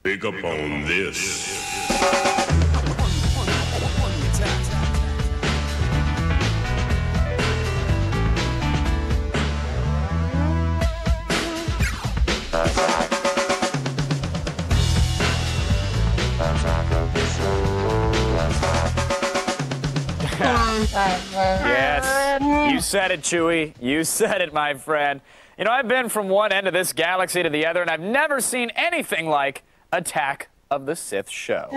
Pick up on this. Yes, you said it, Chewie. You said it, my friend. You know, I've been from one end of this galaxy to the other, and I've never seen anything like Attack of the Sith show.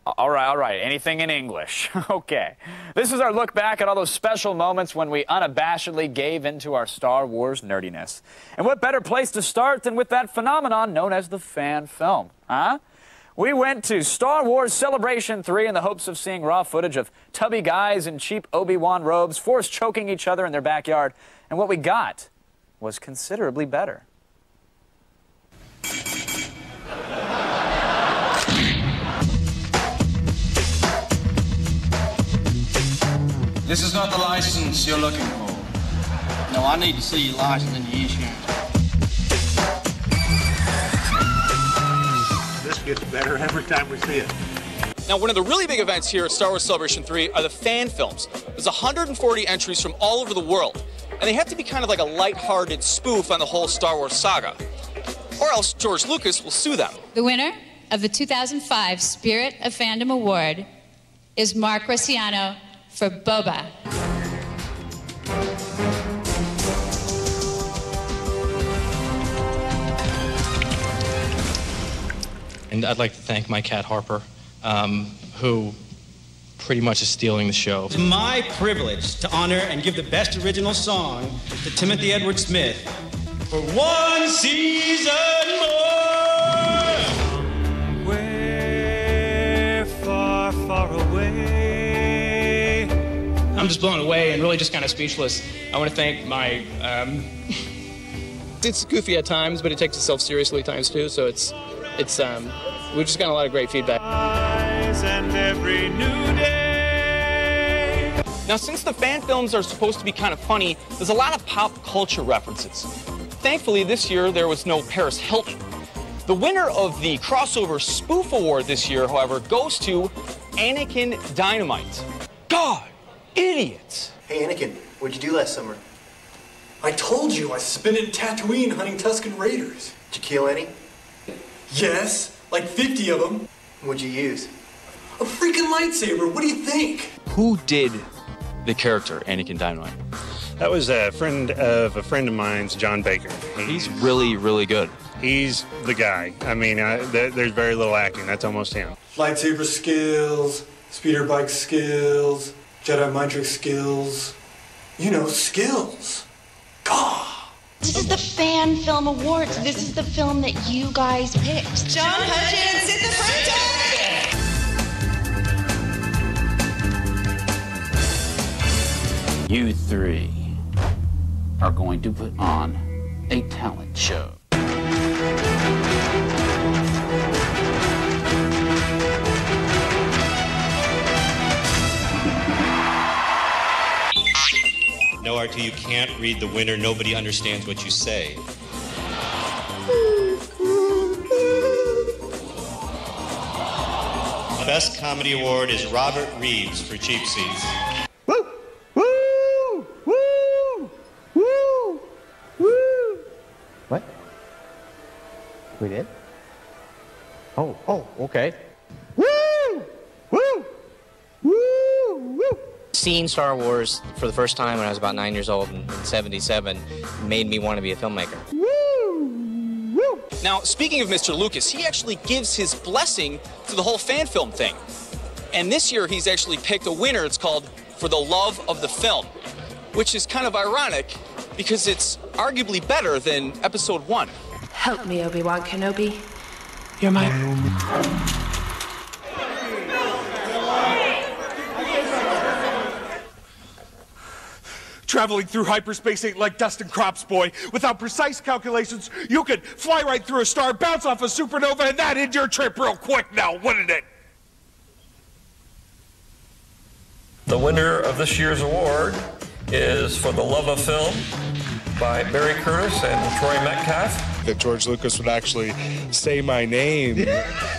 All right. Anything in English. Okay. This is our look back at all those special moments when we unabashedly gave into our Star Wars nerdiness. And what better place to start than with that phenomenon known as the fan film, huh? We went to Star Wars Celebration 3 in the hopes of seeing raw footage of tubby guys in cheap Obi-Wan robes force choking each other in their backyard. And what we got was considerably better. This is not the license you're looking for. No, I need to see your license and your insurance. This gets better every time we see it. Now, one of the really big events here at Star Wars Celebration 3 are the fan films. There's 140 entries from all over the world, and they have to be kind of like a lighthearted spoof on the whole Star Wars saga. Or else George Lucas will sue them. The winner of the 2005 Spirit of Fandom Award is Mark Rossiano for Boba. And I'd like to thank my cat Harper, who pretty much is stealing the show. It's my privilege to honor and give the best original song to Timothy Edward Smith for one season more. Where far, far away. I'm just blown away and really just kind of speechless. I want to thank my, it's goofy at times, but it takes itself seriously at times too, so we've just gotten a lot of great feedback. And every new day. Now, since the fan films are supposed to be kind of funny, there's a lot of pop culture references. Thankfully, this year, there was no Paris Hilton. The winner of the Crossover Spoof Award this year, however, goes to Anakin Dynamite. God, idiots. Hey, Anakin, what'd you do last summer? I told you, I spent it in Tatooine hunting Tusken Raiders. Did you kill any? Yes, like 50 of them. What'd you use? A freaking lightsaber, what do you think? Who did the character Anakin Dynamite? That was a friend of mine's, John Baker. He's really, really good. He's the guy. I mean, there's very little acting. That's almost him. Lightsaber skills, speeder bike skills, Jedi mind trick skills. You know, skills. God. This is the Fan Film Awards. This is the film that you guys picked. John Hutchins in the front. You three are going to put on a talent show. No, RT, you can't read the winner. Nobody understands what you say. The Best Comedy Award is Robert Reeves for Cheap Seats. Woo! Woo! Woo! Woo! Woo! What? We did? Oh, okay. Woo! Woo! Woo! Woo! Seeing Star Wars for the first time when I was about 9 years old in '77 made me want to be a filmmaker. Now, speaking of Mr. Lucas, he actually gives his blessing to the whole fan film thing. And this year, he's actually picked a winner. It's called For the Love of the Film, which is kind of ironic because it's arguably better than Episode 1. Help me, Obi-Wan Kenobi. You're my... Traveling through hyperspace ain't like dust and crops, boy. Without precise calculations, you could fly right through a star, bounce off a supernova, and that end your trip real quick now, wouldn't it? The winner of this year's award is For the Love of Film by Barry Curtis and Troy Metcalf. that George Lucas would actually say my name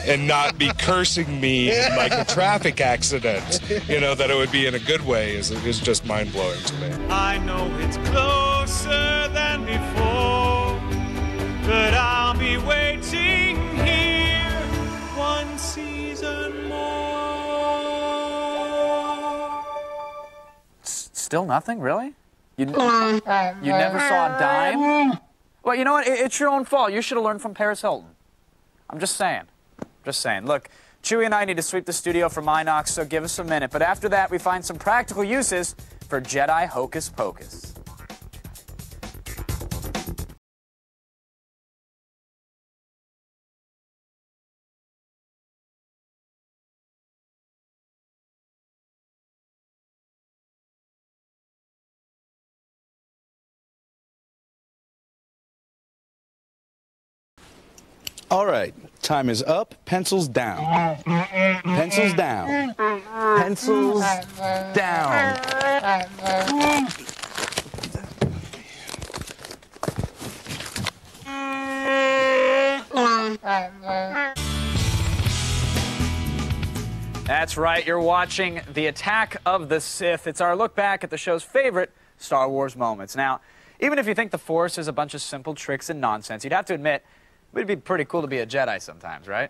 and not be cursing me in like a traffic accident. You know, that it would be in a good way is just mind-blowing to me. I know it's closer than before, but I'll be waiting here one season more. Still nothing, really? You never saw a dime? Well, you know what? It's your own fault. You should have learned from Paris Hilton. I'm just saying. Just saying. Look, Chewie and I need to sweep the studio for Minox, so give us a minute. But after that, we find some practical uses for Jedi Hocus Pocus. All right, time is up. Pencils down. Pencils down. Pencils down. That's right, you're watching The Attack of the Sith. It's our look back at the show's favorite Star Wars moments. Now, even if you think the Force is a bunch of simple tricks and nonsense, you'd have to admit, it'd be pretty cool to be a Jedi sometimes, right?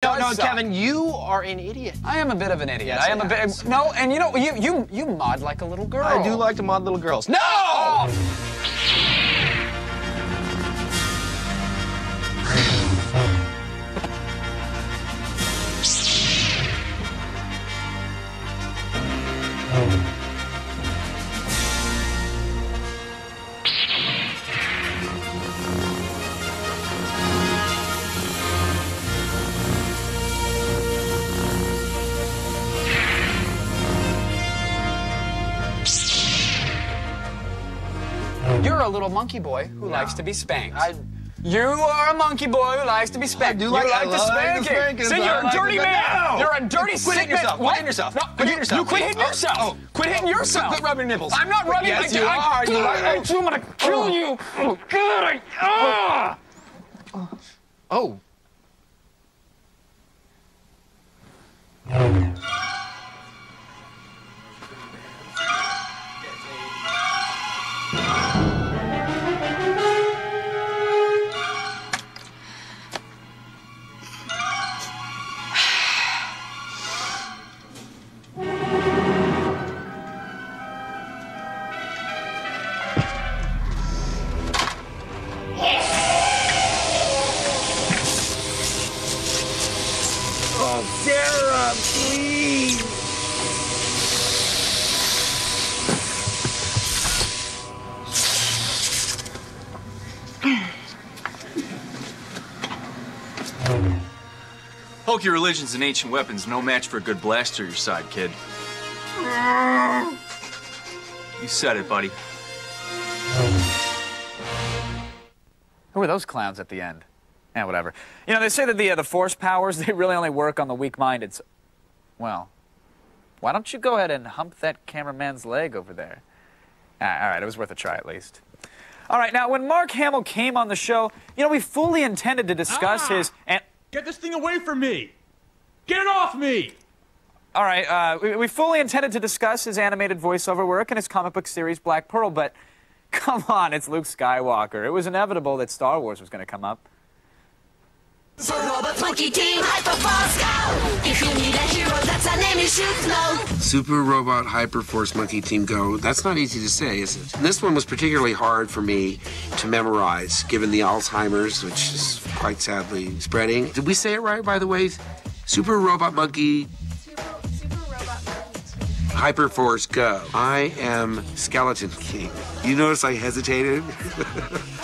No, Kevin, you are an idiot. I am a bit of an idiot. Yes, I am a bit. No, and you know, you mod like a little girl. I do like to mod little girls. No! You're a little monkey boy who likes to be spanked. You are a monkey boy who likes to be spanked. You like to spank. See, you're a dirty man. You're a dirty sick man. Quit hitting yourself. Quit hitting yourself. You quit hitting yourself. Quit hitting yourself. Quit rubbing your nipples. I'm not rubbing. Yes, you are. I'm gonna kill you. Oh God! Oh. Oh, Sarah, please. Hokey religions and ancient weapons, no match for a good blaster your side, kid. You said it, buddy. Who are those clowns at the end? Yeah, whatever. You know, they say that the Force powers, they really only work on the weak-minded. So, well, why don't you go ahead and hump that cameraman's leg over there? All right, it was worth a try at least. All right, now, when Mark Hamill came on the show, you know, we fully intended to discuss his... Get this thing away from me! Get it off me! All right, we fully intended to discuss his animated voiceover work and his comic book series Black Pearl, but come on, it's Luke Skywalker. It was inevitable that Star Wars was going to come up. Super Robot Monkey Team Hyperforce Go! If you need a hero, that's our name, you should know. Super Robot Hyperforce Monkey Team Go. That's not easy to say, is it? This one was particularly hard for me to memorize, given the Alzheimer's, which is quite sadly spreading. Did we say it right, by the way? Super Robot Monkey... Hyperforce Go. I am Skeleton King. You notice I hesitated?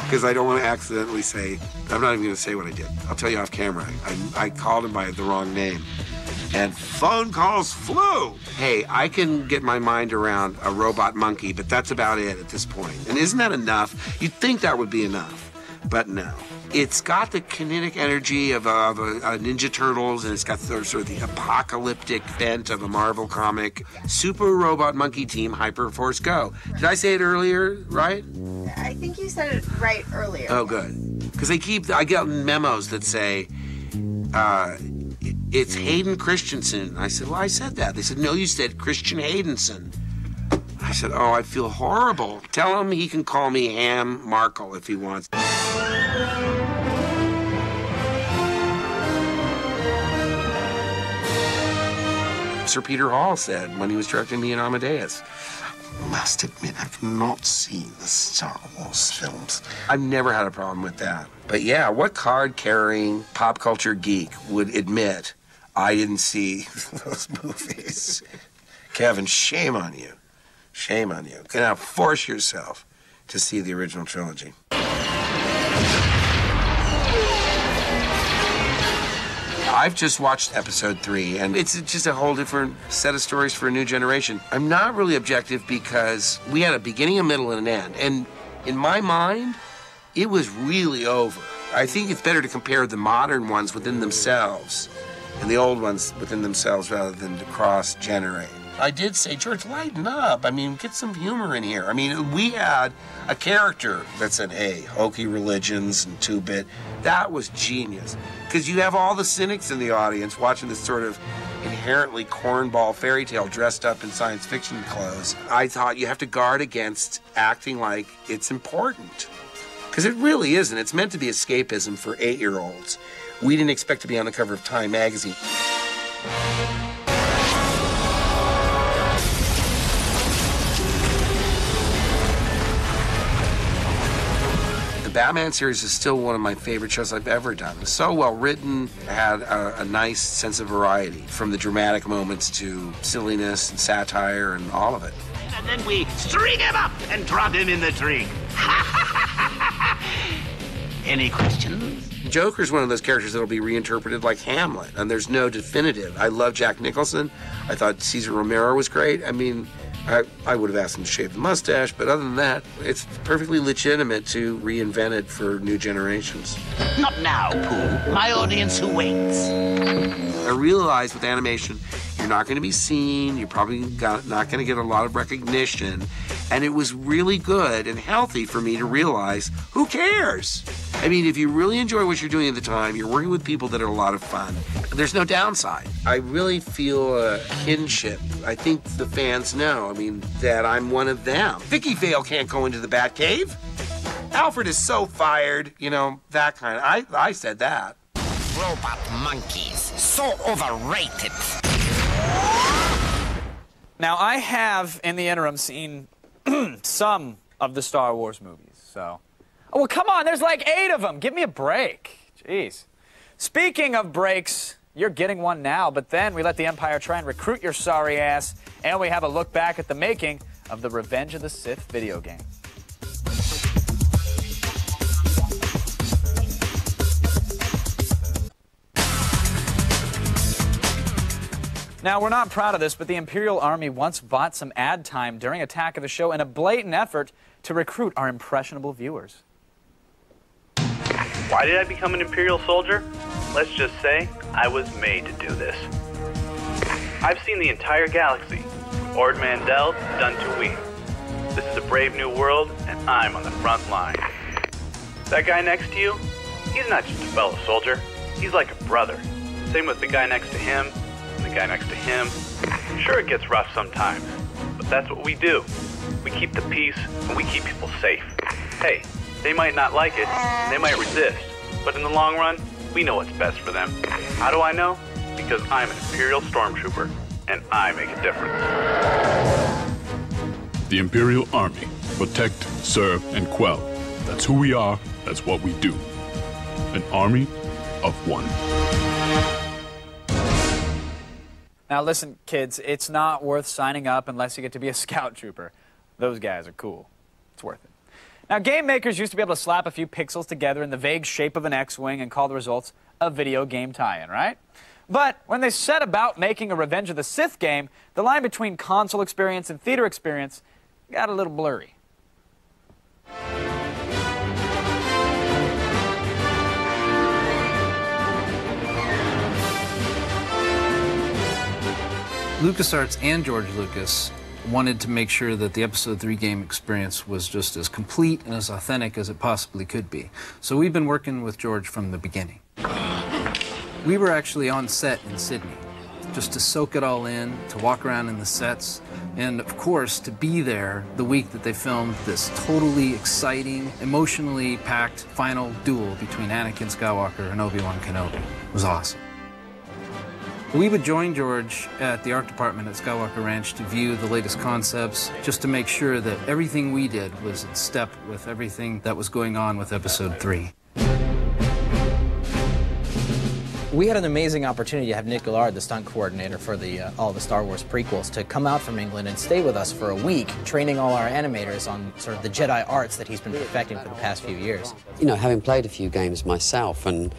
because I don't want to accidentally say, I'm not even going to say what I did. I'll tell you off camera. I called him by the wrong name. And phone calls flew. Hey, I can get my mind around a robot monkey, but that's about it at this point. And isn't that enough? You'd think that would be enough, but no. It's got the kinetic energy of a Ninja Turtles, and it's got sort of the apocalyptic bent of a Marvel comic. Super Robot Monkey Team Hyperforce Go. Did I say it earlier, right? I think you said it right earlier. Oh, good. Because I get memos that say, it's Hayden Christensen. I said, well, I said that. They said, no, you said Christian Haydenson. I said, oh, I feel horrible. Tell him he can call me Ham Markle if he wants. Sir Peter Hall said when he was directing me in Amadeus. Must admit, I've not seen the Star Wars films. I've never had a problem with that. But yeah, what card-carrying pop culture geek would admit I didn't see those movies? Kevin, shame on you. Shame on you. Now force yourself to see the original trilogy. I've just watched episode 3, and it's just a whole different set of stories for a new generation. I'm not really objective because we had a beginning, a middle, and an end. And in my mind, it was really over. I think it's better to compare the modern ones within themselves and the old ones within themselves rather than to cross-generate. I did say, George, lighten up. I mean, get some humor in here. I mean, we had a character that said, hey, hokey religions and 2-bit. That was genius. Because you have all the cynics in the audience watching this sort of inherently cornball fairy tale dressed up in science fiction clothes. I thought you have to guard against acting like it's important. Because it really isn't. It's meant to be escapism for 8-year-olds. We didn't expect to be on the cover of Time magazine. The Batman series is still one of my favorite shows I've ever done. It was so well written, had a nice sense of variety, from the dramatic moments to silliness and satire and all of it. And then we string him up and drop him in the tree. Any questions? Joker's one of those characters that'll be reinterpreted like Hamlet, and there's no definitive. I love Jack Nicholson. I thought Cesar Romero was great. I mean, I would have asked him to shave the mustache, but other than that, it's perfectly legitimate to reinvent it for new generations. Not now, Pooh. My audience who waits. I realize with animation, you're not going to be seen, you're probably not going to get a lot of recognition, and it was really good and healthy for me to realize, who cares? I mean, if you really enjoy what you're doing at the time, you're working with people that are a lot of fun. There's no downside. I really feel a kinship. I think the fans know, I mean, that I'm one of them. Vicky Vale can't go into the Batcave. Alfred is so fired, you know, that kind of, I said that. Robot monkeys, so overrated. Now, I have, in the interim, seen some of the Star Wars movies, so... Oh, well, come on, there's like 8 of them. Give me a break. Jeez. Speaking of breaks, you're getting one now, but then we let the Empire try and recruit your sorry ass, and we have a look back at the making of the Revenge of the Sith video game. Now, we're not proud of this, but the Imperial Army once bought some ad time during Attack of the Show in a blatant effort to recruit our impressionable viewers. Why did I become an Imperial soldier? Let's just say I was made to do this. I've seen the entire galaxy, from Ord Mantell to Dantooine. This is a brave new world, and I'm on the front line. That guy next to you, he's not just a fellow soldier, he's like a brother. Same with the guy next to him, and the guy next to him. Sure, it gets rough sometimes, but that's what we do. We keep the peace, and we keep people safe. Hey, they might not like it, they might resist, but in the long run, we know what's best for them. How do I know? Because I'm an Imperial Stormtrooper, and I make a difference. The Imperial Army. Protect, serve, and quell. That's who we are, that's what we do. An army of one. Now listen, kids, it's not worth signing up unless you get to be a scout trooper. Those guys are cool. It's worth it. Now, game makers used to be able to slap a few pixels together in the vague shape of an X-Wing and call the results a video game tie-in, right? But when they set about making a Revenge of the Sith game, the line between console experience and theater experience got a little blurry. LucasArts and George Lucas wanted to make sure that the Episode 3 game experience was just as complete and as authentic as it possibly could be. So we've been working with George from the beginning. We were actually on set in Sydney, just to soak it all in, to walk around in the sets, and of course to be there the week that they filmed this totally exciting, emotionally packed final duel between Anakin Skywalker and Obi-Wan Kenobi. It was awesome. We would join George at the art department at Skywalker Ranch to view the latest concepts, just to make sure that everything we did was in step with everything that was going on with Episode 3. We had an amazing opportunity to have Nick Gillard, the stunt coordinator for all the Star Wars prequels, to come out from England and stay with us for a week, training all our animators on sort of the Jedi arts that he's been perfecting for the past few years. You know, having played a few games myself, and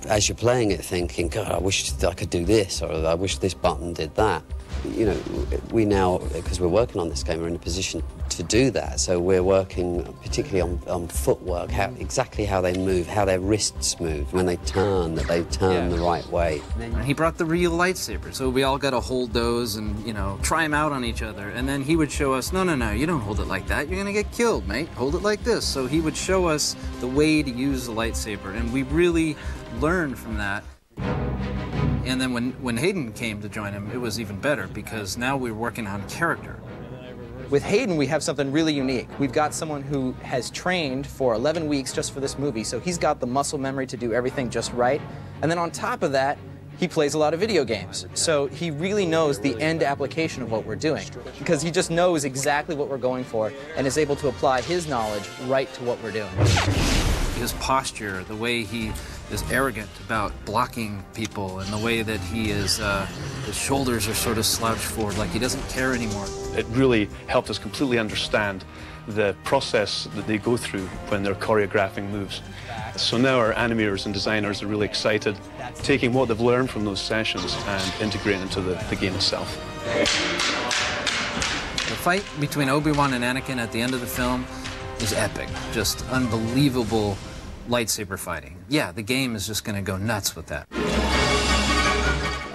as you're playing it thinking, God, I wish I could do this, or I wish this button did that. You know, we now, because we're working on this game, we're in a position to do that. So we're working particularly on footwork, exactly how they move, how their wrists move. When they turn, that they turn the right way. And he brought the real lightsabers, so we all got to hold those and, you know, try them out on each other. And then he would show us, no, you don't hold it like that. You're going to get killed, mate. Hold it like this. So he would show us the way to use the lightsaber, and we really learned from that. And then when Hayden came to join him, it was even better, because now we're working on character. With Hayden, we have something really unique. We've got someone who has trained for 11 weeks just for this movie, so he's got the muscle memory to do everything just right. And then on top of that, he plays a lot of video games. So he really knows the end application of what we're doing, because he just knows exactly what we're going for and is able to apply his knowledge right to what we're doing. His posture, the way he is arrogant about blocking people, and the way that he is, his shoulders are sort of slouched forward, like he doesn't care anymore. It really helped us completely understand the process that they go through when they're choreographing moves. So now our animators and designers are really excited, taking what they've learned from those sessions and integrating into the game itself. The fight between Obi-Wan and Anakin at the end of the film is epic, just unbelievable lightsaber fighting. Yeah, the game is just going to go nuts with that.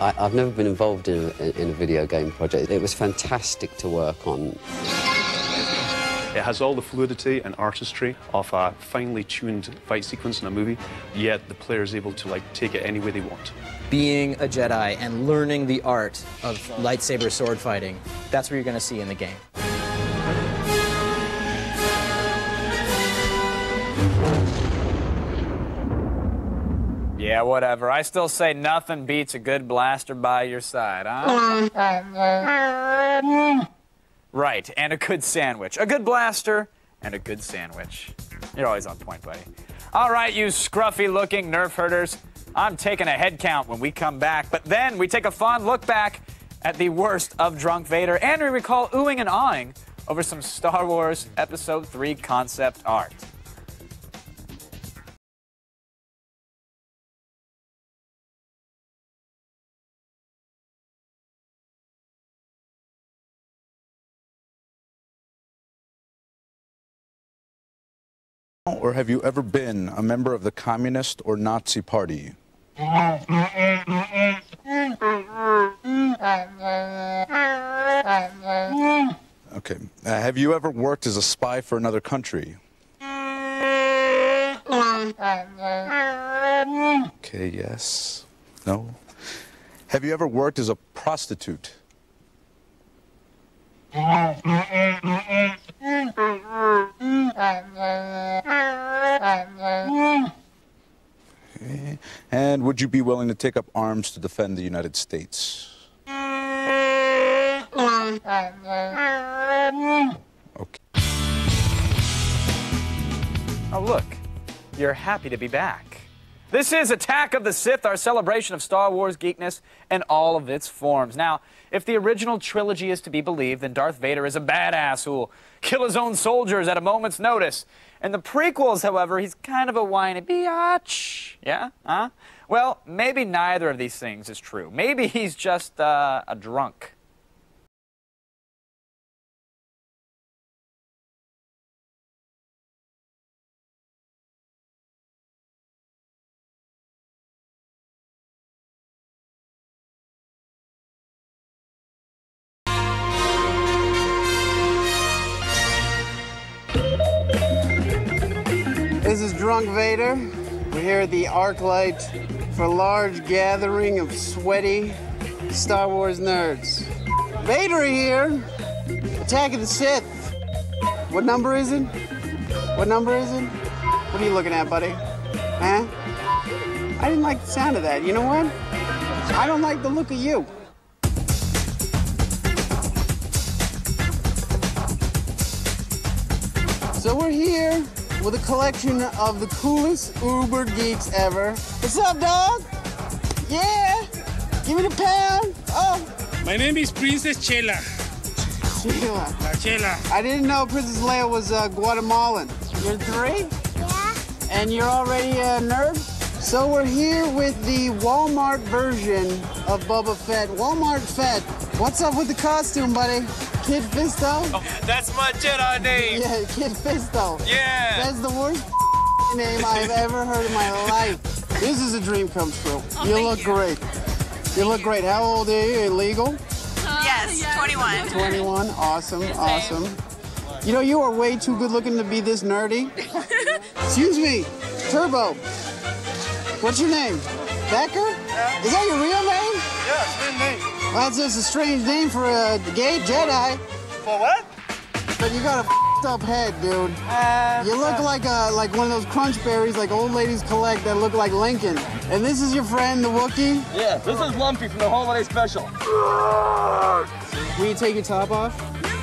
I've never been involved in a video game project. It was fantastic to work on. It has all the fluidity and artistry of a finely tuned fight sequence in a movie, yet the player is able to take it any way they want. Being a Jedi and learning the art of lightsaber sword fighting, that's what you're going to see in the game. Yeah, whatever. I still say nothing beats a good blaster by your side, huh? Right, and a good sandwich. A good blaster and a good sandwich. You're always on point, buddy. All right, you scruffy-looking nerf herders. I'm taking a head count when we come back, but then we take a fond look back at the worst of Drunk Vader, and we recall oohing and awing over some Star Wars Episode 3 concept art. Or have you ever been a member of the Communist or Nazi Party? Okay. Have you ever worked as a spy for another country? Okay, yes. No. Have you ever worked as a prostitute? Okay. And would you be willing to take up arms to defend the United States? Okay. Oh, look. You're happy to be back. This is Attack of the Sith, our celebration of Star Wars geekness in all of its forms. Now, if the original trilogy is to be believed, then Darth Vader is a badass who'll kill his own soldiers at a moment's notice. In the prequels, however, he's kind of a whiny biatch. Yeah? Huh? Well, maybe neither of these things is true. Maybe he's just a drunk. This is Drunk Vader. We're here at the ArcLight for a large gathering of sweaty Star Wars nerds. Vader here. Attack of the Sith. What number is it? What number is it? What are you looking at, buddy? Huh? I didn't like the sound of that. You know what? I don't like the look of you. So we're here with a collection of the coolest Uber geeks ever. What's up, dog? Yeah. Give me the pound. Oh. My name is Princess Chela. Chela. Chela. I didn't know Princess Leia was Guatemalan. You're 3? Yeah. And you're already a nerd? So we're here with the Walmart version of Boba Fett. Walmart Fett. What's up with the costume, buddy? Kid Fisto? Oh, that's my Jedi name. Yeah, Kid Fisto. Yeah. That's the worst name I've ever heard in my life. This is a dream come true. Oh, you look great. You look great. How old are you? Illegal? Yes, 21. 21. Awesome, awesome. You know, you are way too good looking to be this nerdy. Excuse me, Turbo. What's your name? Becker? Yeah. Is that your real name? Yeah, it's my name. Well, that's just a strange name for a gay Jedi. For what? But you got a f***ed up head, dude. You look like one of those crunch berries like old ladies collect that look like Lincoln. And this is your friend, the Wookiee? Yeah, this is Lumpy from the holiday special. Will you take your top off?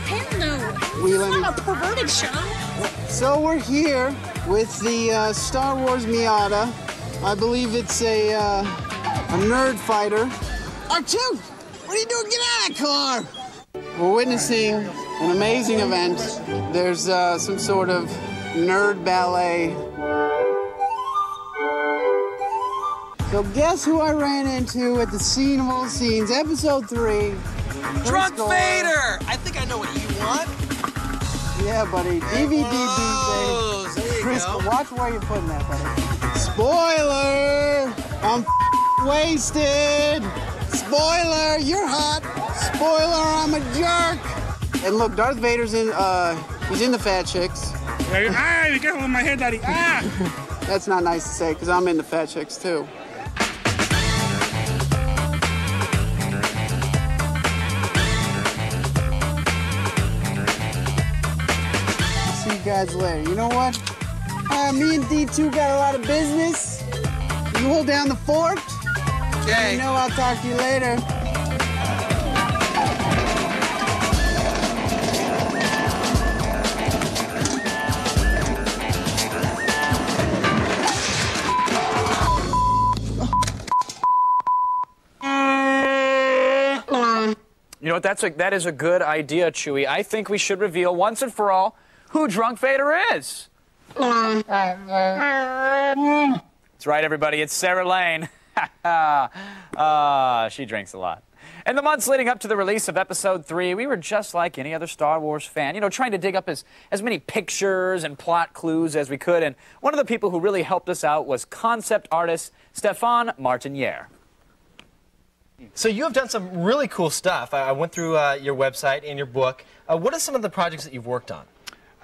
Hell no. Will you let It's me? not a perverted show. So we're here with the Star Wars Miata. I believe it's a nerd fighter. R2, what are you doing? Get out of that car! We're witnessing an amazing event. There's some sort of nerd ballet. So guess who I ran into at the scene of all scenes, episode 3. Drunk Vader! I think I know what you want. Yeah, buddy. DVD Whoa, baby. there you Chris, go. watch where you're putting that, buddy. Spoiler! I'm wasted! Spoiler, you're hot! Spoiler, I'm a jerk! And look, Darth Vader's in, he's in the fat chicks. Ah, be careful with my head, Daddy. Ah! That's not nice to say, because I'm into fat chicks, too. See you guys later. You know what? Me and D2 got a lot of business. You hold down the fort. Okay. You know I'll talk to you later. You know what? That is a good idea, Chewie. I think we should reveal once and for all who Drunk Vader is. That's right, everybody. It's Sarah Lane. She drinks a lot. In the months leading up to the release of Episode 3, we were just like any other Star Wars fan, you know, trying to dig up as many pictures and plot clues as we could. And one of the people who really helped us out was concept artist Stéphane Martinière. So you have done some really cool stuff. I went through your website and your book. What are some of the projects that you've worked on?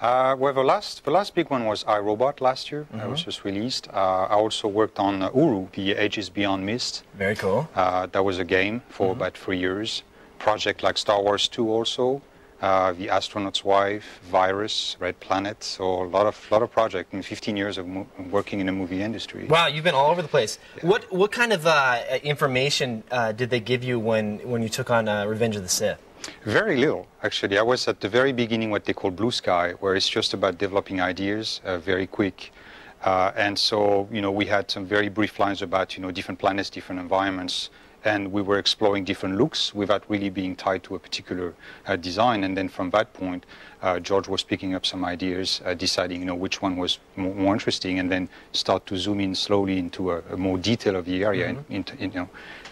Well, the last big one was iRobot last year, which was released. I also worked on Uru, the Ages Beyond Mist. Very cool. That was a game for about 3 years. Project like Star Wars 2 also, The Astronaut's Wife, Virus, Red Planet. So a lot of projects in 15 years of working in the movie industry. Wow, you've been all over the place. Yeah. What kind of information did they give you when you took on Revenge of the Sith? Very little, actually. I was at the very beginning what they call Blue Sky, where it's just about developing ideas, very quick. And so, we had some very brief lines about, different planets, different environments, and we were exploring different looks without really being tied to a particular design. And then from that point, George was picking up some ideas, deciding, which one was more interesting, and then start to zoom in slowly into a more detail of the area,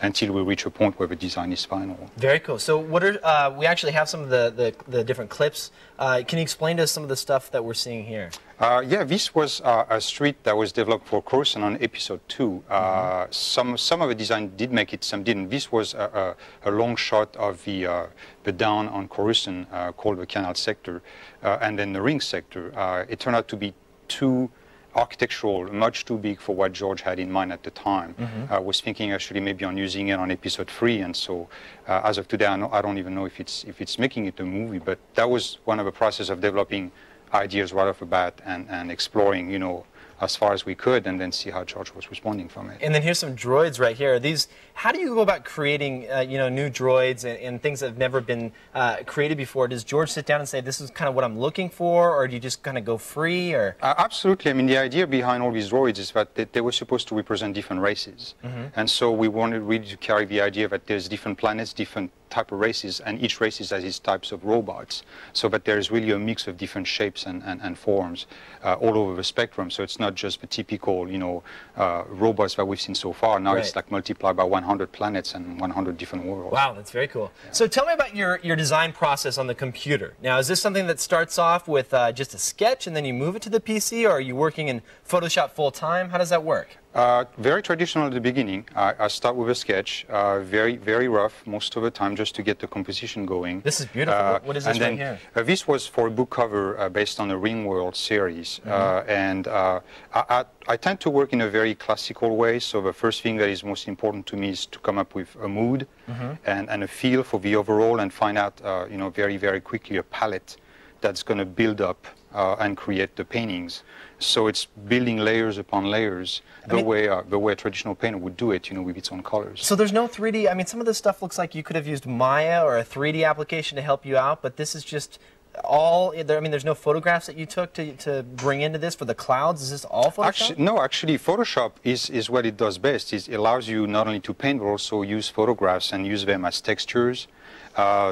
until we reach a point where the design is final. Very cool. So what are we actually have some of the different clips. Can you explain to us some of the stuff that we're seeing here? Yeah, this was a street that was developed for Coruscant on episode 2. Some of the design did make it, some didn't. This was a long shot of the down on Coruscant called the Canal Sector, and then the Ring Sector. It turned out to be too architectural, much too big for what George had in mind at the time. I was thinking actually maybe on using it on episode 3, and so as of today, I don't even know if it's making it a movie, but that was one of the process of developing ideas right off the bat and exploring, as far as we could, and then see how George was responding from it. And then here's some droids right here. How do you go about creating, new droids and things that have never been created before? Does George sit down and say, this is kind of what I'm looking for, or do you just kind of go free? Or absolutely. I mean, the idea behind all these droids is that they were supposed to represent different races. And so we wanted really to carry the idea that there's different planets, different type of races, and each race has its types of robots, so that there's really a mix of different shapes and forms all over the spectrum. So it's not just the typical, robots that we've seen so far. Now it's like multiplied by 100 planets and 100 different worlds. Wow, that's very cool. Yeah. So tell me about your design process on the computer. Now, is this something that starts off with just a sketch and then you move it to the PC, or are you working in Photoshop full time? How does that work? Very traditional at the beginning. I start with a sketch, very, very rough most of the time, just to get the composition going. This is beautiful. What is this right here? This was for a book cover based on the Ringworld series. And I tend to work in a very classical way, so the first thing that is most important to me is to come up with a mood and a feel for the overall, and find out, very, very quickly a palette that's going to build up and create the paintings. So it's building layers upon layers, the way a traditional painter would do it, with its own colors. So there's no 3D. I mean, some of this stuff looks like you could have used Maya or a 3D application to help you out, but this is just all. I mean, there's no photographs that you took to bring into this for the clouds. Is this all Photoshop? Actually, Photoshop is what it does best. It allows you not only to paint, but also use photographs and use them as textures.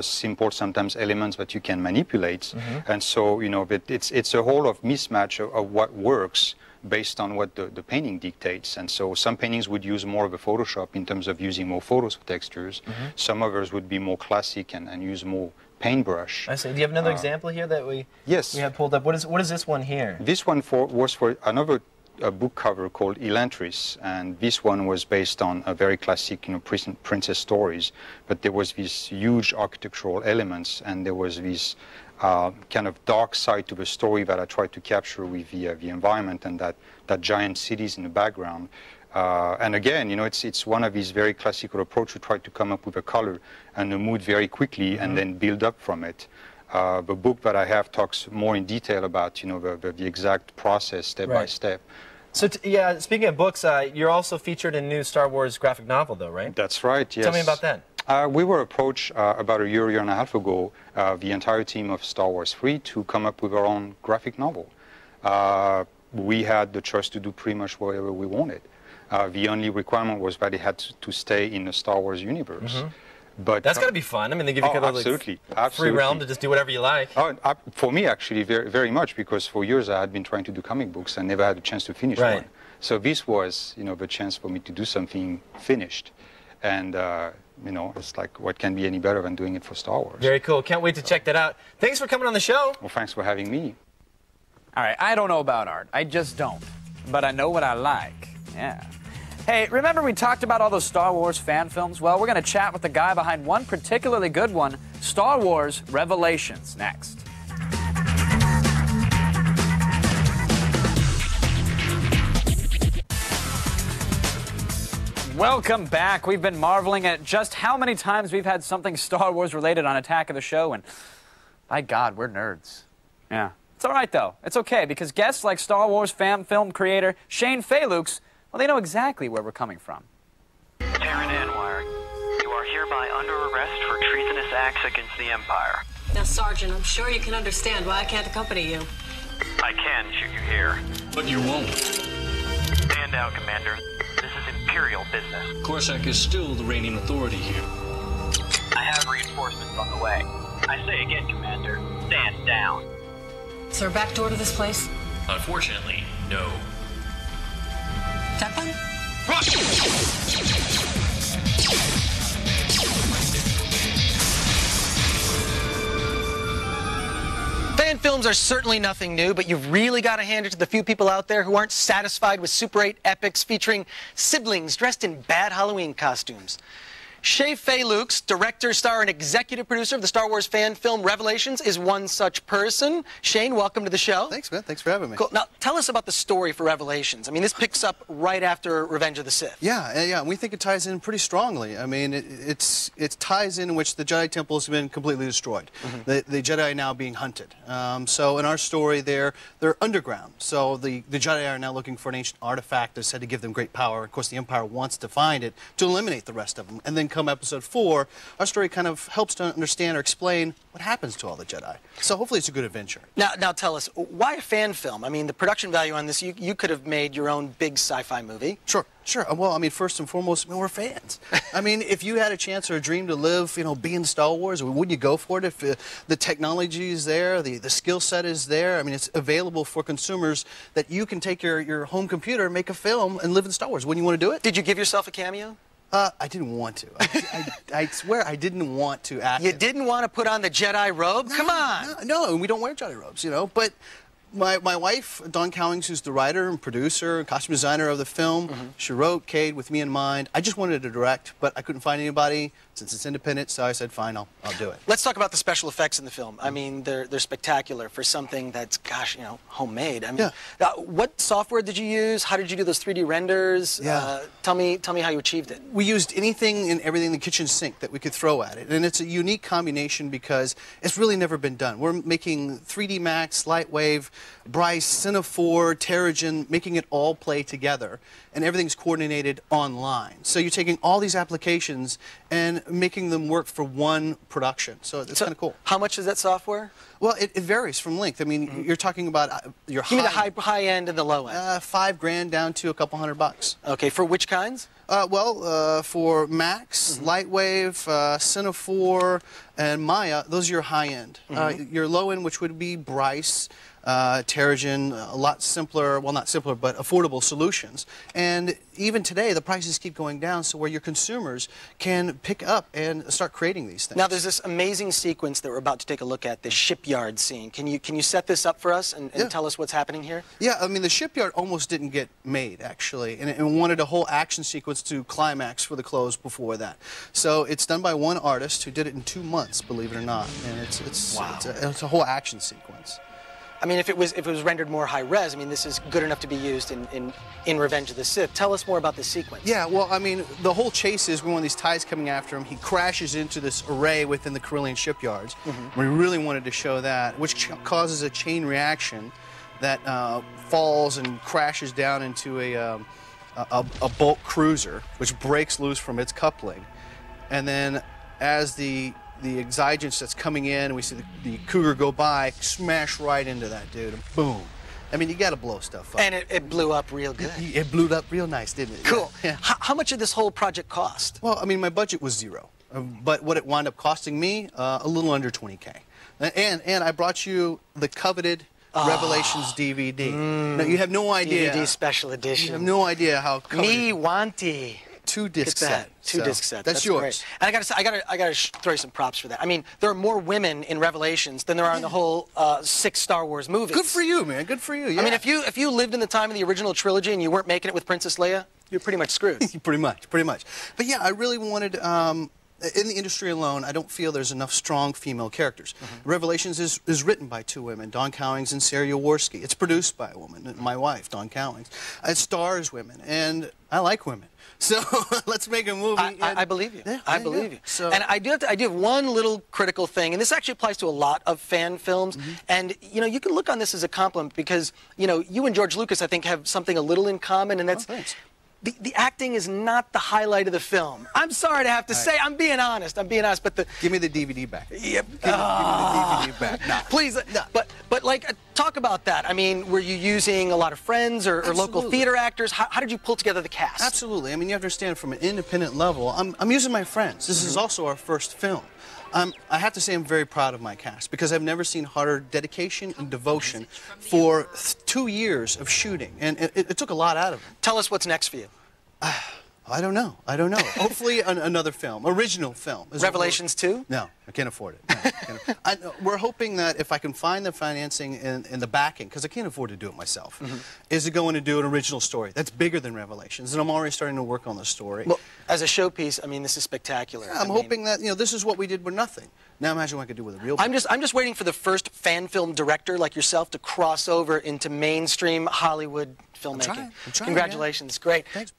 Simple, sometimes elements that you can manipulate, and so it's a whole of mismatch of what works based on what the painting dictates. And so some paintings would use more of a Photoshop in terms of using more photos for textures. Some others would be more classic and use more paintbrush. I see. Do you have another example here that we have pulled up? What is this one here? This one was for another a book cover called Elantris, and this one was based on a very classic, princess stories, but there was these huge architectural elements, and there was this kind of dark side to the story that I tried to capture with the environment and that giant cities in the background. And again, it's one of these very classical approach to try to come up with a color and a mood very quickly and then build up from it. The book that I have talks more in detail about, the exact process step by step. So, speaking of books, you're also featured in a new Star Wars graphic novel, though, right? That's right, yes. Tell me about that. We were approached about a year and a half ago, the entire team of Star Wars 3, to come up with our own graphic novel. We had the choice to do pretty much whatever we wanted. The only requirement was that it had to stay in the Star Wars universe. But that's got to be fun. I mean, they give you kind of absolutely. Free realm to just do whatever you like. For me, actually, very, very much, because for years I had been trying to do comic books and never had a chance to finish one. So this was, the chance for me to do something finished. And, it's like, what can be any better than doing it for Star Wars? Very cool. Can't wait to check that out. Thanks for coming on the show. Well, thanks for having me. All right, I don't know about art. I just don't. But I know what I like. Yeah. Hey, remember we talked about all those Star Wars fan films? Well, we're going to chat with the guy behind one particularly good one, Star Wars Revelations, next. Welcome back. We've been marveling at just how many times we've had something Star Wars related on Attack of the Show, and by God, we're nerds. Yeah. It's all right, though. It's okay, because guests like Star Wars fan film creator Shane Falux, well, they know exactly where we're coming from. Terran Anwar, you are hereby under arrest for treasonous acts against the Empire. Now, Sergeant, I'm sure you can understand why I can't accompany you. I can shoot you here. But you won't. down, Commander. This is Imperial business. Corsac is still the reigning authority here. I have reinforcements on the way. I say again, Commander, stand down. Is there a back door to this place? Unfortunately, no. That one? Fan films are certainly nothing new, but you've really got to hand it to the few people out there who aren't satisfied with Super 8 epics featuring siblings dressed in bad Halloween costumes. Shay Fay Lukes, director, star, and executive producer of the Star Wars fan film Revelations, is one such person. Shane, welcome to the show. Thanks, man. Thanks for having me. Cool. Now, tell us about the story for Revelations. I mean, this picks up right after Revenge of the Sith. Yeah. We think it ties in pretty strongly. I mean, it ties in which the Jedi Temple has been completely destroyed. The Jedi are now being hunted. So in our story, they're underground. So the Jedi are now looking for an ancient artifact that's said to give them great power. Of course, the Empire wants to find it to eliminate the rest of them. And then come episode 4, our story kind of helps to understand or explain what happens to all the Jedi. So hopefully it's a good adventure. Now tell us, why a fan film? I mean, the production value on this, you could have made your own big sci-fi movie. Sure. Well, I mean, first and foremost, we're fans. I mean, if you had a chance or a dream to live, be in Star Wars, would you go for it? If the technology is there, the skill set is there, I mean, it's available for consumers that you can take your home computer, make a film, and live in Star Wars. Wouldn't you want to do it? Did you give yourself a cameo? I didn't want to. I swear I didn't want to act. You didn't want to put on the Jedi robe? Come on. No, we don't wear Jedi robes, But my wife, Dawn Cowings, who's the writer and producer and costume designer of the film, she wrote Cade with me in mind. I just wanted to direct, but I couldn't find anybody since it's independent, so I said, fine, I'll do it. Let's talk about the special effects in the film. I mean, they're spectacular for something that's, gosh, homemade. I mean, what software did you use? How did you do those 3D renders? Tell me how you achieved it. We used anything and everything in the kitchen sink that we could throw at it, and it's a unique combination because it's really never been done. We're making 3D Max, Lightwave, Bryce, Cinephore, Terrigen, making it all play together, and everything's coordinated online. So you're taking all these applications and making them work for one production. So it's kind of cool. How much is that software? Well, it varies from length. I mean, you're talking about your Give me the high end and the low end. $5,000 down to a couple $100. Okay, for which kinds? For Max, Lightwave, Cinephore, and Maya, those are your high end. Your low end, which would be Bryce, Terrigen, a lot simpler, well, not simpler, but affordable solutions. And even today, the prices keep going down, so where your consumers can pick up and start creating these things. Now, there's this amazing sequence that we're about to take a look at, the shipyard scene. Can you set this up for us and tell us what's happening here? Yeah, I mean, the shipyard almost didn't get made, actually, and wanted a whole action sequence to climax for the close before that. So it's done by one artist who did it in 2 months, believe it or not, and it's a whole action sequence. I mean, if it was rendered more high res, I mean, this is good enough to be used in Revenge of the Sith. Tell us more about this sequence. Yeah, well, I mean, the whole chase is one of these TIEs coming after him. He crashes into this array within the Corellian shipyards. We really wanted to show that, which causes a chain reaction that falls and crashes down into a bulk cruiser, which breaks loose from its coupling. And then as the exigence that's coming in, and we see the Cougar go by, smash right into that dude, and boom. I mean, you got to blow stuff up. And it blew up real good. It blew up real nice, didn't it? Cool. Yeah. How much did this whole project cost? Well, I mean, my budget was $0, but what it wound up costing me, a little under $20K. And I brought you the coveted Revelations DVD. Now, you have no idea. DVD special edition. You have no idea how coveted. Me wanty. 2-disc set. Two-disc set. That's yours. Great. And I gotta say, I gotta throw you some props for that. I mean, there are more women in Revelations than there are in the whole 6 Star Wars movies. Good for you, man. Good for you. Yeah. I mean, if you lived in the time of the original trilogy and you weren't making it with Princess Leia, you're pretty much screwed. Pretty much. But yeah, I really wanted. In the industry alone, I don't feel there's enough strong female characters. Revelations is written by 2 women, Dawn Cowings and Sarah Jaworski. It's produced by a woman, my wife, Dawn Cowings. It stars women, and I like women. So let's make a movie. I believe you. Yeah, I believe you. So, and I do have one little critical thing, and this actually applies to a lot of fan films. And you can look on this as a compliment because you and George Lucas, I think, have something a little in common, and that's The acting is not the highlight of the film. I'm sorry to have to say, I'm being honest, but the... Give me the DVD back. Yep. Give me the DVD back. No. Please, but like, talk about that. I mean, were you using a lot of friends or local theater actors? How did you pull together the cast? Absolutely. I mean, you understand from an independent level, I'm using my friends. This is also our first film. I have to say I'm very proud of my cast because I've never seen harder dedication and devotion for 2 years of shooting, and it took a lot out of it. Tell us what's next for you. I don't know. Hopefully another film, original film. Revelations 2? No, I can't afford it. No, we're hoping that if I can find the financing and the backing, because I can't afford to do it myself, is to go in and do an original story that's bigger than Revelations, and I'm already starting to work on the story. Well, as a showpiece, I mean, this is spectacular. Yeah, I'm hoping that, this is what we did with nothing. Now imagine what I could do with a real film. I'm just waiting for the first fan film director like yourself to cross over into mainstream Hollywood filmmaking. I'm trying, Congratulations. yeah. Great. Thanks.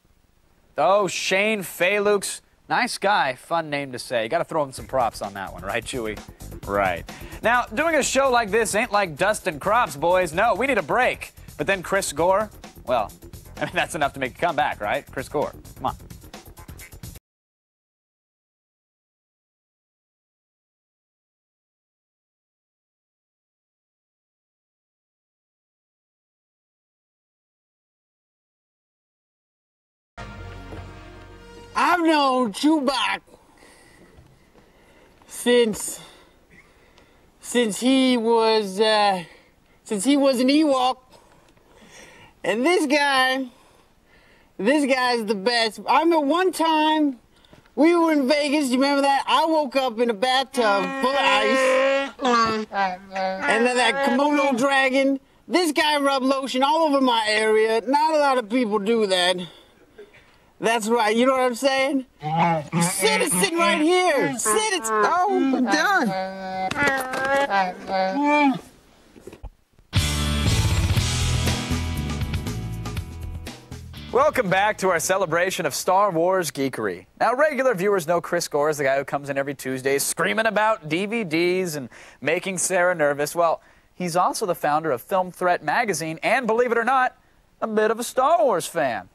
Oh, Shane Falux. Nice guy. Fun name to say. Got to throw him some props on that one, right, Chewy? Right. Now, doing a show like this ain't like dusting crops, boys. No, we need a break. But then Chris Gore, well, I mean, that's enough to make a comeback, right? Chris Gore. Come on. I've known Chewbacca since he was an Ewok, and this guy's the best. I remember one time we were in Vegas. You remember that? I woke up in a bathtub full of ice, and then that Komodo dragon. This guy rubbed lotion all over my area. Not a lot of people do that. That's right, you know what I'm saying? Sid is sitting right here. Sid is, oh, I'm done. Welcome back to our celebration of Star Wars geekery. Now, regular viewers know Chris Gore is the guy who comes in every Tuesday screaming about DVDs and making Sarah nervous. Well, he's also the founder of Film Threat magazine and, believe it or not, a bit of a Star Wars fan.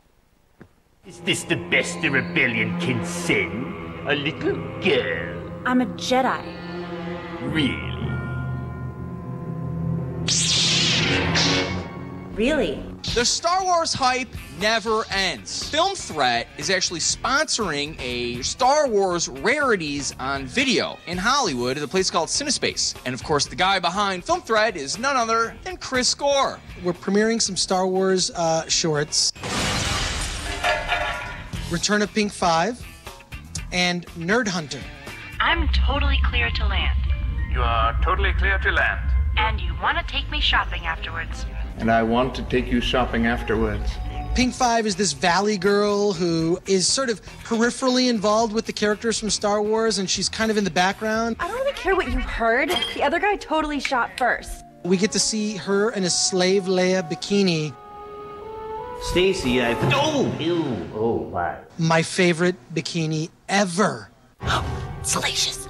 Is this the best a rebellion can send? A little girl? I'm a Jedi. Really? Really? The Star Wars hype never ends. Film Threat is actually sponsoring a Star Wars rarities on video in Hollywood at a place called Cinespace. And of course, the guy behind Film Threat is none other than Chris Gore. We're premiering some Star Wars shorts. Return of Pink 5 and Nerd Hunter. I'm totally clear to land. You are totally clear to land. And you want to take me shopping afterwards. And I want to take you shopping afterwards. Pink 5 is this valley girl who is sort of peripherally involved with the characters from Star Wars, and she's kind of in the background. I don't really care what you heard. The other guy totally shot first. We get to see her in a slave Leia bikini. Stacy, oh, wow. My favorite bikini ever. Salacious.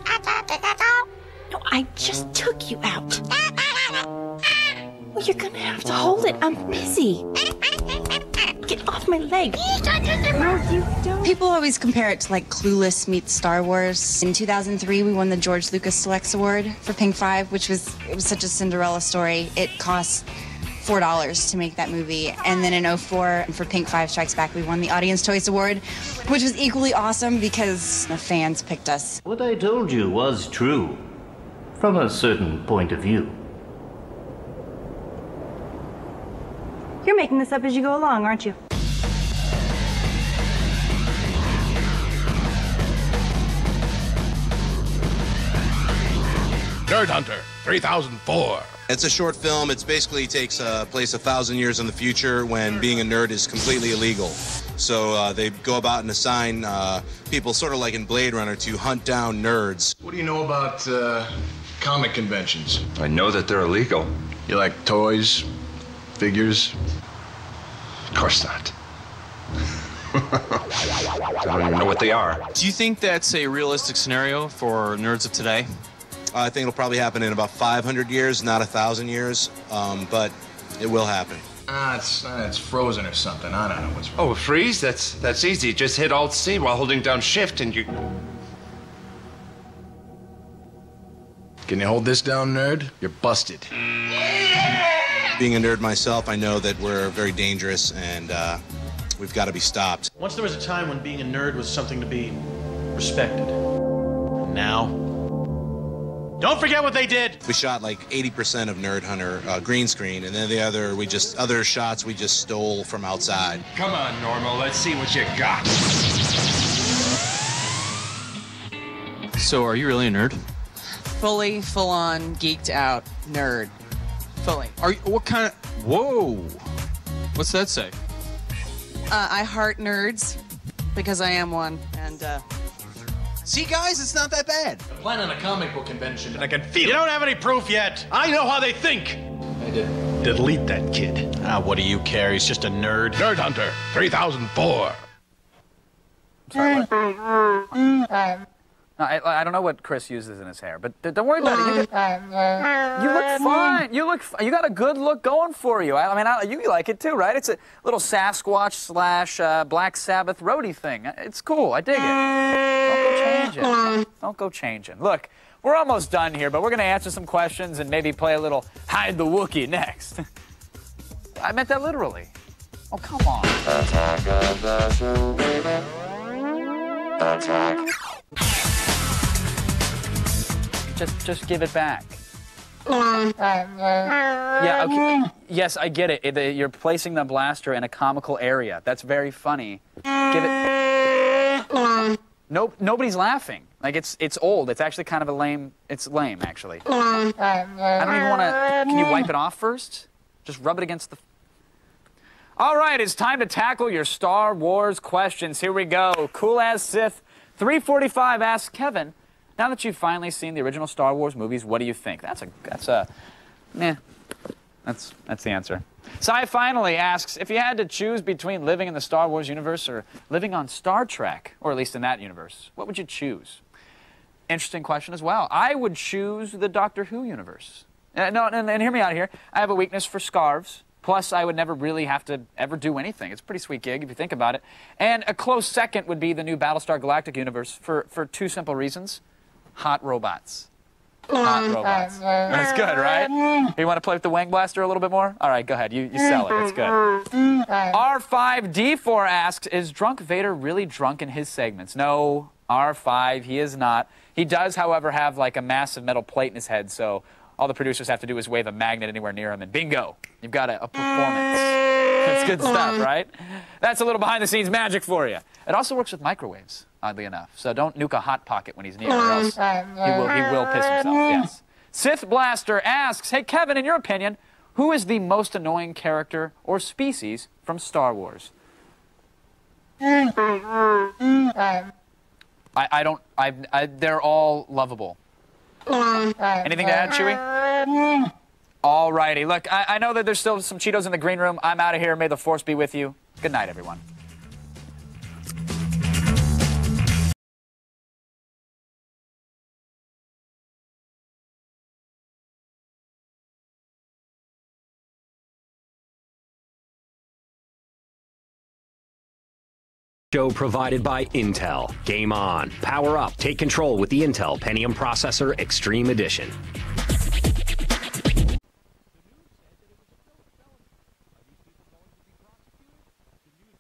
No, I just took you out. Well, you're gonna have to hold it. I'm busy. Get off my leg. No, you don't. People always compare it to like Clueless meets Star Wars. In 2003, we won the George Lucas Selects Award for Pink 5, which was such a Cinderella story. It cost $4 to make that movie. And then in 2004, for Pink 5 Strikes Back, we won the Audience Choice Award, which was equally awesome because the fans picked us. What I told you was true, from a certain point of view. You're making this up as you go along, aren't you? Nerd Hunter 3004. It's a short film. It basically takes place 1,000 years in the future when being a nerd is completely illegal. So they go about and assign people, sort of like in Blade Runner, to hunt down nerds. What do you know about comic conventions? I know that they're illegal. You like toys, figures? Of course not. I don't even know what they are. Do you think that's a realistic scenario for nerds of today? I think it'll probably happen in about 500 years, not 1,000 years, but it will happen. It's frozen or something. I don't know what's wrong. Oh, freeze? That's easy. Just hit Alt-C while holding down Shift and you... Can you hold this down, nerd? You're busted. Being a nerd myself, I know that we're very dangerous and we've got to be stopped. Once there was a time when being a nerd was something to be respected. And now, don't forget what they did! We shot like 80% of Nerd Hunter green screen, and then the other shots we just stole from outside. Come on, Normal. Let's see what you got. So, are you really a nerd? Fully, full-on, geeked out nerd. Fully. Are you, what kind of... Whoa! What's that say? I heart nerds, because I am one, and, See, guys, it's not that bad. I'm planning a comic book convention, and I can feel it. You don't have any proof yet. I know how they think. I did. Delete that kid. What do you care? He's just a nerd. Nerd Hunter, 3004. Sorry, what? No, I don't know what Chris uses in his hair, but don't worry about it. You look fine. You got a good look going for you. You like it too, right? It's a little Sasquatch / Black Sabbath roadie thing. It's cool. I dig it. Don't go change it. Don't go changing. Look, we're almost done here, but we're going to answer some questions and maybe play a little Hide the Wookiee next. I meant that literally. Oh, come on. Attack of the show, baby. Attack. Just give it back. Yeah, okay. Yes, I get it. You're placing the blaster in a comical area. That's very funny. Give it... Nope, nobody's laughing. Like, it's old. It's actually kind of a lame... It's lame, actually. I don't even want to... Can you wipe it off first? Just rub it against the... All right, it's time to tackle your Star Wars questions. Here we go. Cool as Sith 345 asks Kevin, now that you've finally seen the original Star Wars movies, what do you think? That's the answer. Sai finally asks, if you had to choose between living in the Star Wars universe or living on Star Trek, or at least in that universe, what would you choose? Interesting question as well. I would choose the Doctor Who universe. And hear me out here. I have a weakness for scarves. Plus, I would never really have to ever do anything. It's a pretty sweet gig if you think about it. And a close second would be the new Battlestar Galactica universe for two simple reasons. Hot robots. Hot robots. That's good, right? You want to play with the Wang Blaster a little bit more? All right, go ahead. You sell it. That's good. R5D4 asks, is Drunk Vader really drunk in his segments? No, R5, he is not. He does, however, have like a massive metal plate in his head, so all the producers have to do is wave a magnet anywhere near him, and bingo, you've got a performance. That's good stuff, right? That's a little behind-the-scenes magic for you. It also works with microwaves, oddly enough. So don't nuke a Hot Pocket when he's near, or else he will piss himself, yes. Sith Blaster asks, hey, Kevin, in your opinion, who is the most annoying character or species from Star Wars? They're all lovable. Anything to add, Chewie? All righty. Look, I know that there's still some Cheetos in the green room. I'm out of here. May the Force be with you. Good night, everyone. Show provided by Intel. Game on. Power up. Take control with the Intel Pentium Processor Extreme Edition.